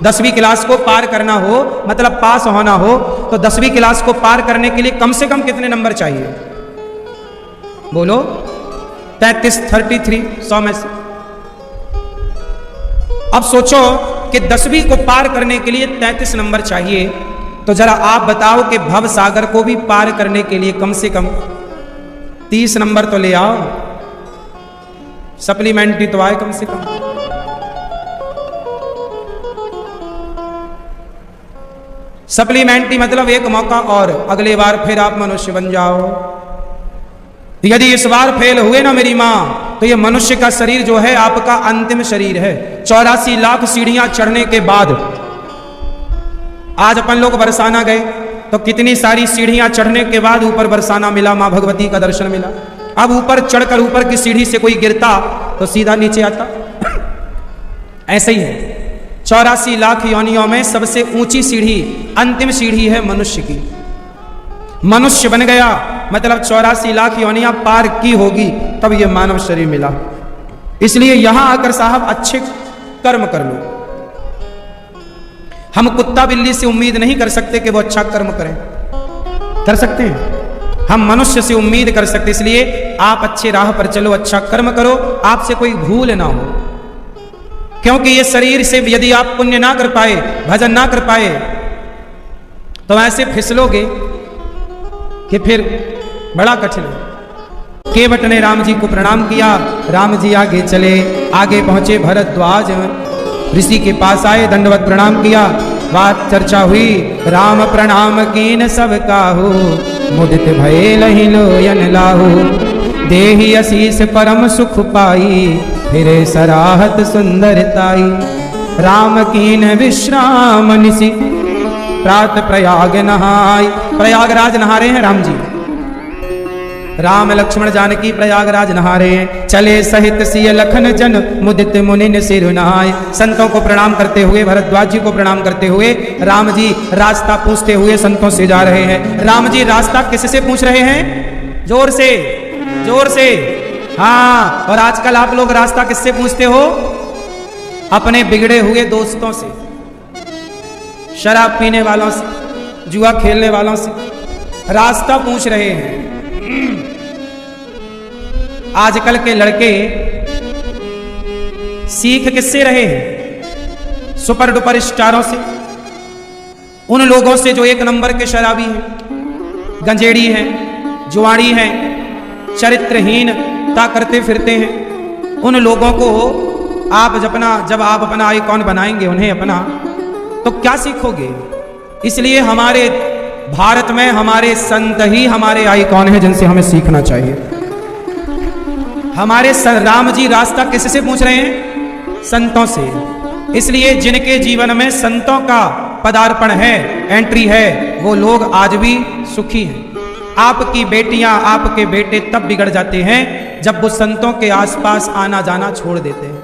10वीं क्लास को पार करना हो, मतलब पास होना हो, तो 10वीं क्लास को पार करने के लिए कम से कम कितने नंबर चाहिए? बोलो। 33, 33, 100 में से। अब सोचो कि 10वीं को पार करने के लिए 33 नंबर चाहिए, तो जरा आप बताओ कि भव सागर को भी पार करने के लिए कम से कम 30 नंबर तो ले आओ, सप्लीमेंट्री तो आए कम से कम। सप्लीमेंट्री मतलब एक मौका और, अगले बार फिर आप मनुष्य बन जाओ। यदि इस बार फेल हुए ना मेरी मां, तो ये मनुष्य का शरीर जो है आपका अंतिम शरीर है। 84 लाख सीढ़ियां चढ़ने के बाद आज अपन लोग बरसाना गए, तो कितनी सारी सीढ़ियां चढ़ने के बाद ऊपर बरसाना मिला, मां भगवती का दर्शन मिला। अब ऊपर चढ़कर ऊपर की सीढ़ी से कोई गिरता तो सीधा नीचे आता। ऐसे ही है, 84 लाख योनियों में सबसे ऊंची सीढ़ी, अंतिम सीढ़ी है मनुष्य की। मनुष्य बन गया मतलब 84 लाख योनियां पार की होगी, तब ये मानव शरीर मिला। इसलिए यहां आकर साहब अच्छे कर्म कर लो। हम कुत्ता बिल्ली से उम्मीद नहीं कर सकते कि वो अच्छा कर्म करें, कर सकते हैं? हम मनुष्य से उम्मीद कर सकते। इसलिए आप अच्छे राह पर चलो, अच्छा कर्म करो, आपसे कोई भूल ना हो। क्योंकि ये शरीर से यदि आप पुण्य ना कर पाए, भजन ना कर पाए, तो ऐसे फिसलोगे कि फिर बड़ा कठिन है। केवट ने राम जी को प्रणाम किया, राम जी आगे चले, आगे पहुंचे भरद्वाज ऋषि के पास आए, दंडवत प्रणाम किया, बात चर्चा हुई। राम प्रणाम कीन सब काहू, मुदित भये लहि लोयन लाहू। देहि असीस परम सुख पाई, फिरे सराहत सुंदरताई। राम कीन विश्राम निसि, प्रात प्रयाग नहाय। प्रयागराज नहा रहे हैं राम जी, राम लक्ष्मण जानकी प्रयागराज नहा रहे हैं। चले सहित सिय लखन जन, मुदित मुनिन सिर नहाय। संतों को प्रणाम करते हुए, भरद्वाज जी को प्रणाम करते हुए राम जी रास्ता पूछते हुए संतों से जा रहे हैं। राम जी रास्ता किससे पूछ रहे हैं? जोर से, जोर से। हाँ, और आजकल आप लोग रास्ता किससे पूछते हो? अपने बिगड़े हुए दोस्तों से, शराब पीने वालों से, जुआ खेलने वालों से रास्ता पूछ रहे हैं। आजकल के लड़के सीख किससे रहे हैं? सुपर डुपर स्टारों से, उन लोगों से जो एक नंबर के शराबी हैं, गंजेड़ी हैं, जुआड़ी हैं, चरित्रहीन, चिंता करते फिरते हैं, उन लोगों को जब आप अपना आइकॉन बनाएंगे उन्हें अपना, तो क्या सीखोगे? इसलिए हमारे भारत में हमारे संत ही हमारे आइकॉन हैं जिनसे हमें सीखना चाहिए। हमारे राम जी रास्ता किससे पूछ रहे हैं? संतों से। इसलिए जिनके जीवन में संतों का पदार्पण है, एंट्री है, वो लोग आज भी सुखी हैं। आपकी बेटियां, आपके बेटे तब बिगड़ जाते हैं जब वो संतों के आसपास आना जाना छोड़ देते हैं।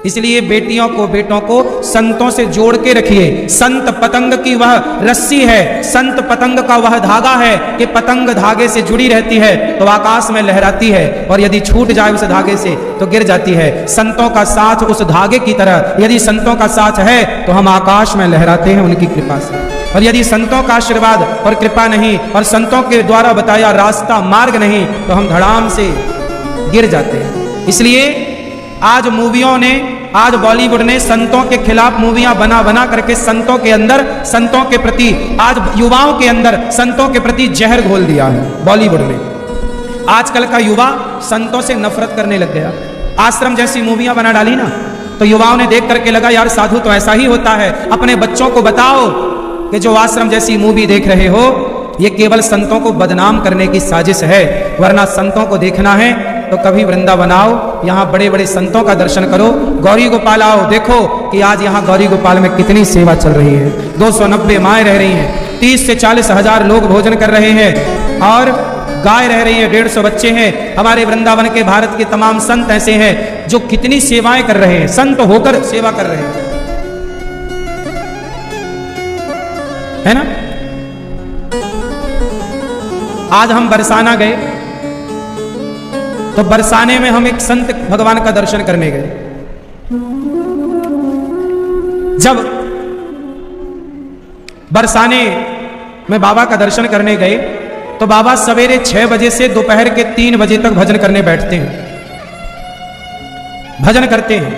इसलिए बेटियों को, बेटों को संतों से जोड़ के रखिए। संत पतंग की वह रस्सी है, संत पतंग का वह धागा है कि पतंग धागे से जुड़ी रहती है तो आकाश में लहराती है, और यदि छूट जाए उस धागे से तो गिर जाती है। संतों का साथ उस धागे की तरह, यदि संतों का साथ है तो हम आकाश में लहराते हैं उनकी कृपा से, और यदि संतों का आशीर्वाद और कृपा नहीं और संतों के द्वारा बताया रास्ता, मार्ग नहीं, तो हम धड़ाम से गिर जाते हैं। इसलिए आज मूवियों ने, आज बॉलीवुड ने संतों के खिलाफ मूवियां बना बना करके संतों के अंदर, संतों के प्रति, आज युवाओं के अंदर संतों के प्रति जहर घोल दिया है। बॉलीवुड में आजकल का युवा संतों से नफरत करने लग गया। आश्रम जैसी मूवियां बना डाली ना, तो युवाओं ने देख करके लगा यार साधु तो ऐसा ही होता है। अपने बच्चों को बताओ कि जो आश्रम जैसी मूवी देख रहे हो ये केवल संतों को बदनाम करने की साजिश है, वरना संतों को देखना है तो कभी वृंदावन आओ, यहाँ बड़े बड़े संतों का दर्शन करो। गौरी गोपाल आओ, देखो कि आज यहाँ गौरी गोपाल में कितनी सेवा चल रही है। 290 माएँ रह रही हैं, 30 से 40 हजार लोग भोजन कर रहे हैं, और गाय रह रही है, 150 बच्चे हैं। हमारे वृंदावन के, भारत के तमाम संत ऐसे हैं जो कितनी सेवाएं कर रहे हैं, संत होकर सेवा कर रहे हैं, है ना। आज हम बरसाना गए तो बरसाने में हम एक संत भगवान का दर्शन करने गए। जब बरसाने में बाबा का दर्शन करने गए तो बाबा सवेरे 6 बजे से दोपहर के 3 बजे तक भजन करने बैठते हैं, भजन करते हैं,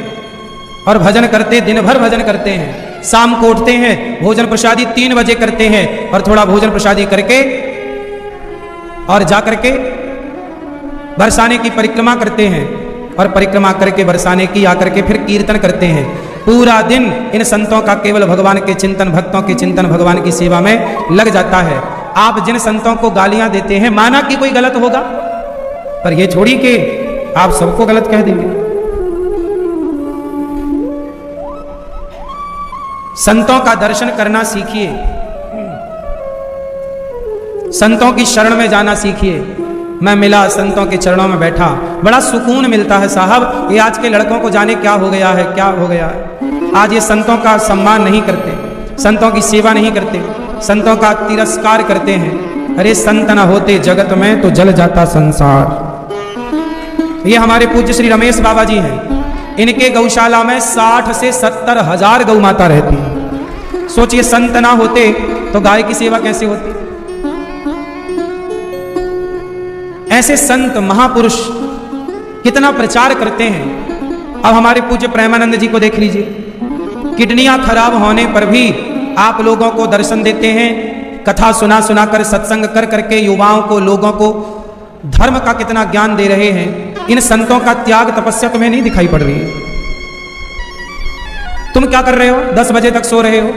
और भजन करते दिन भर भजन करते हैं। शाम को उठते हैं, भोजन प्रसादी 3 बजे करते हैं, और थोड़ा भोजन प्रसादी करके और जाकर के बरसाने की परिक्रमा करते हैं, और परिक्रमा करके बरसाने की आकर के फिर कीर्तन करते हैं। पूरा दिन इन संतों का केवल भगवान के चिंतन, भक्तों के चिंतन, भगवान की सेवा में लग जाता है। आप जिन संतों को गालियां देते हैं, माना कि कोई गलत होगा, पर यह छोड़ी कि आप सबको गलत कह देंगे। संतों का दर्शन करना सीखिए, संतों की शरण में जाना सीखिए। मैं मिला, संतों के चरणों में बैठा, बड़ा सुकून मिलता है साहब। ये आज के लड़कों को जाने क्या हो गया है, क्या हो गया है। आज ये संतों का सम्मान नहीं करते, संतों की सेवा नहीं करते, संतों का तिरस्कार करते हैं। अरे संत न होते जगत में तो जल जाता संसार। ये हमारे पूज्य श्री रमेश बाबा जी हैं, इनके गौशाला में 60 से 70 हजार गौ माता रहती है। सोचिए संत ना होते तो गाय की सेवा कैसे होती। ऐसे संत महापुरुष कितना प्रचार करते हैं। अब हमारे पूज्य प्रेमानंद जी को देख लीजिए, किडनियां खराब होने पर भी आप लोगों को दर्शन देते हैं, कथा सुना सुना कर, सत्संग कर करके युवाओं को, लोगों को धर्म का कितना ज्ञान दे रहे हैं। इन संतों का त्याग तपस्या तुम्हें नहीं दिखाई पड़ रही है। तुम क्या कर रहे हो? 10 बजे तक सो रहे हो,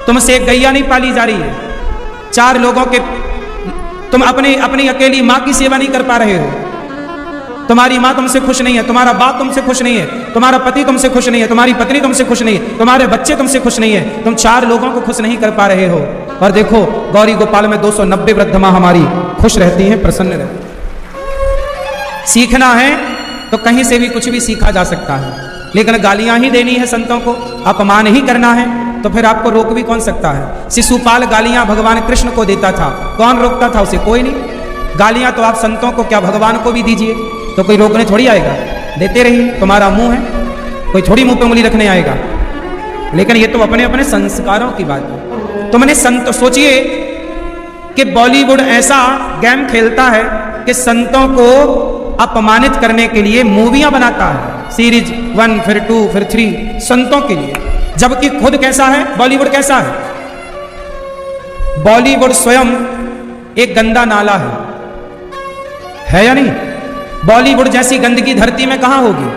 तुमसे एक गैया नहीं पाली जा रही है, 4 लोगों के, तुम अपनी अकेली माँ की सेवा नहीं कर पा रहे हो। तुम्हारी माँ तुमसे खुश नहीं है, तुम्हारा बाप तुमसे खुश नहीं है, तुम्हारा पति तुमसे खुश नहीं है, तुम्हारी पत्नी तुमसे खुश नहीं है, तुम्हारे बच्चे तुमसे खुश नहीं है, तुम 4 लोगों को खुश नहीं कर पा रहे हो। और देखो गौरी गोपाल में 290 वृद्ध माँ हमारी खुश रहती हैं, प्रसन्न रहती हैं। सीखना है तो कहीं से भी कुछ भी सीखा जा सकता है, लेकिन गालियां ही देनी है संतों को, अपमान ही करना है, तो फिर आपको रोक भी कौन सकता है। शिशुपाल गालियां भगवान कृष्ण को देता था, कौन रोकता था उसे? कोई नहीं। गालियां तो आप संतों को क्या, भगवान को भी दीजिए, तो कोई रोकने थोड़ी आएगा। देते रहिए, तुम्हारा मुंह है, कोई थोड़ी मुंह पे उंगली रखने आएगा। लेकिन ये तो अपने अपने संस्कारों की बात है। तुमने संत, सोचिए कि बॉलीवुड ऐसा गेम खेलता है कि संतों को अपमानित करने के लिए मूवियां बनाता है, सीरीज 1 फिर 2 फिर 3 संतों के लिए। जबकि खुद कैसा है बॉलीवुड? कैसा है बॉलीवुड? स्वयं एक गंदा नाला है या नहीं? बॉलीवुड जैसी गंदगी धरती में कहां होगी।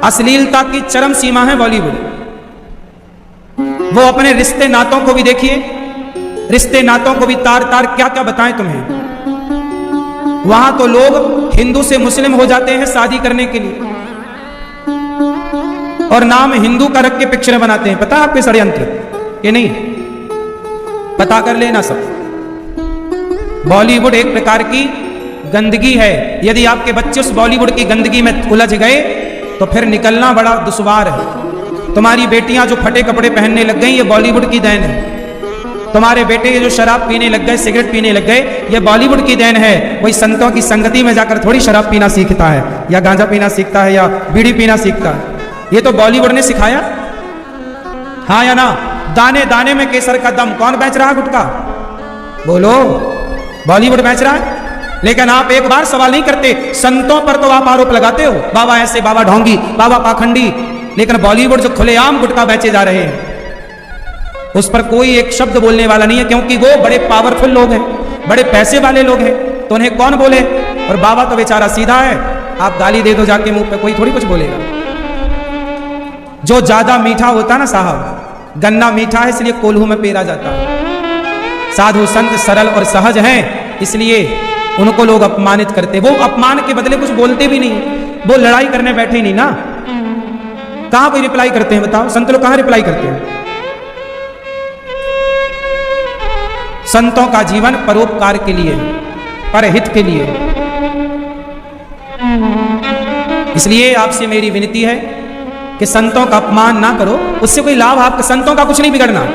अश्लीलता की चरम सीमा है बॉलीवुड। वो अपने रिश्ते नातों को भी देखिए, रिश्ते नातों को भी तार तार क्या क्या बताएं तुम्हें। वहां तो लोग हिंदू से मुस्लिम हो जाते हैं शादी करने के लिए, और नाम हिंदू का रख के पिक्चरें बनाते हैं। पता है आपके षड्यंत्र ये नहीं? पता कर लेना सब। बॉलीवुड एक प्रकार की गंदगी है। यदि आपके बच्चे उस बॉलीवुड की गंदगी में उलझ गए तो फिर निकलना बड़ा दुश्वार है। तुम्हारी बेटियां जो फटे कपड़े पहनने लग गई, ये बॉलीवुड की देन है। तुम्हारे बेटे ये जो शराब पीने लग गए, सिगरेट पीने लग गए, ये बॉलीवुड की देन है। कोई संतों की संगति में जाकर थोड़ी शराब पीना सीखता है, या गांजा पीना सीखता है, या बीड़ी पीना सीखता है। ये तो बॉलीवुड ने सिखाया। हाँ या ना? दाने दाने में केसर का दम। कौन बेच रहा है गुटखा? बोलो। बॉलीवुड बेच रहा है। लेकिन आप एक बार सवाल नहीं करते। संतों पर तो आप आरोप लगाते हो, बाबा ऐसे, बाबा ढोंगी, बाबा पाखंडी। लेकिन बॉलीवुड जो खुलेआम गुटखा बेचे जा रहे हैं, उस पर कोई एक शब्द बोलने वाला नहीं है, क्योंकि वो बड़े पावरफुल लोग हैं, बड़े पैसे वाले लोग हैं, तो उन्हें कौन बोले। और बाबा तो बेचारा सीधा है, आप गाली दे दो जाके मुंह पे, कोई थोड़ी कुछ बोलेगा। जो ज्यादा मीठा होता ना साहब, गन्ना मीठा है इसलिए कोल्हू में पेरा जाता है। साधु संत सरल और सहज हैं, इसलिए उनको लोग अपमानित करते। वो अपमान के बदले कुछ बोलते भी नहीं, वो लड़ाई करने बैठे नहीं ना। कहां कोई रिप्लाई करते हैं बताओ? संत लोग कहां रिप्लाई करते हैं? संतों का जीवन परोपकार के लिए, परहित के लिए। इसलिए आपसे मेरी विनती है कि संतों का अपमान ना करो, उससे कोई लाभ आपका, संतों का कुछ नहीं बिगड़ना।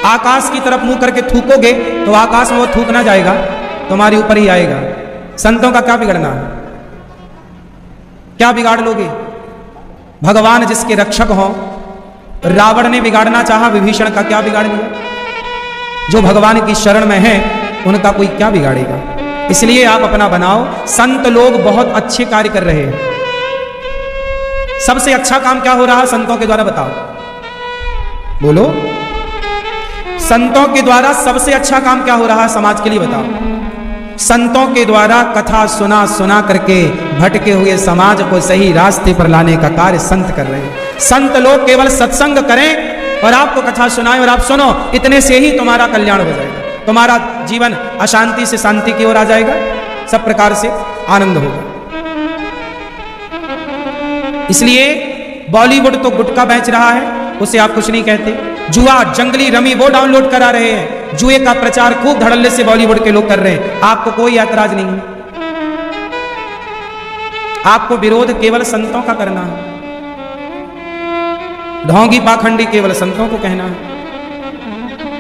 आकाश की तरफ मुंह करके थूकोगे तो आकाश में वो थूक ना जाएगा, तुम्हारे ऊपर ही आएगा। संतों का क्या बिगड़ना है? क्या बिगाड़ लोगे? भगवान जिसके रक्षक हो, रावण ने बिगाड़ना चाहा विभीषण का, क्या बिगाड़ लिया? जो भगवान की शरण में है उनका कोई क्या बिगाड़ेगा? इसलिए आप अपना बनाओ। संत लोग बहुत अच्छे कार्य कर रहे हैं। सबसे अच्छा काम क्या हो रहा है संतों के द्वारा? बताओ, बोलो। संतों के द्वारा सबसे अच्छा काम क्या हो रहा है समाज के लिए? बताओ। संतों के द्वारा कथा सुना सुना करके भटके हुए समाज को सही रास्ते पर लाने का कार्य संत कर रहे हैं। संत लोग केवल सत्संग करें और आपको कथा सुनाएं और आप सुनो, इतने से ही तुम्हारा कल्याण हो जाएगा। तुम्हारा जीवन अशांति से शांति की ओर आ जाएगा, सब प्रकार से आनंद होगा। इसलिए बॉलीवुड तो गुटखा बेच रहा है, उसे आप कुछ नहीं कहते। जुआ, जंगली रमी वो डाउनलोड करा रहे हैं। जुए का प्रचार खूब धड़ल्ले से बॉलीवुड के लोग कर रहे हैं, आपको कोई ऐतराज नहीं है। आपको विरोध केवल संतों का करना है। ढोंगी पाखंडी केवल संतों को कहना है,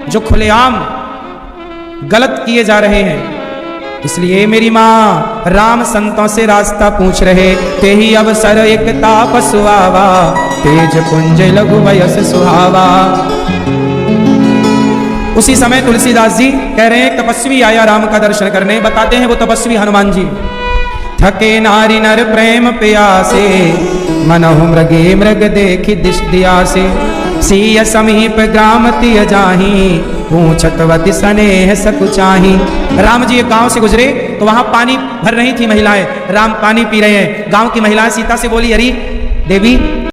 जो खुलेआम गलत किए जा रहे हैं। इसलिए मेरी माँ राम संतों से रास्ता पूछ रहे, ते ही अवसर एक ताप सुहावा, तेज पुंज लघु वयस सुहावा। उसी समय तुलसीदास जी कह रहे हैं, तपस्वी आया राम का दर्शन करने। बताते हैं वो तपस्वी हनुमान जी। थके नारी नर प्रेम प्यासे, मनहु मृगे मृग देखी दिश दिया से। सीय समीप ग्राम तिय जाही, पूछतवति स्नेह सकुचाही। राम जी एक गांव से गुजरे तो वहां पानी भर रही थी महिलाएं। राम पानी पी रहे हैं। गांव की महिलाएं सीता से बोली, अरे देवी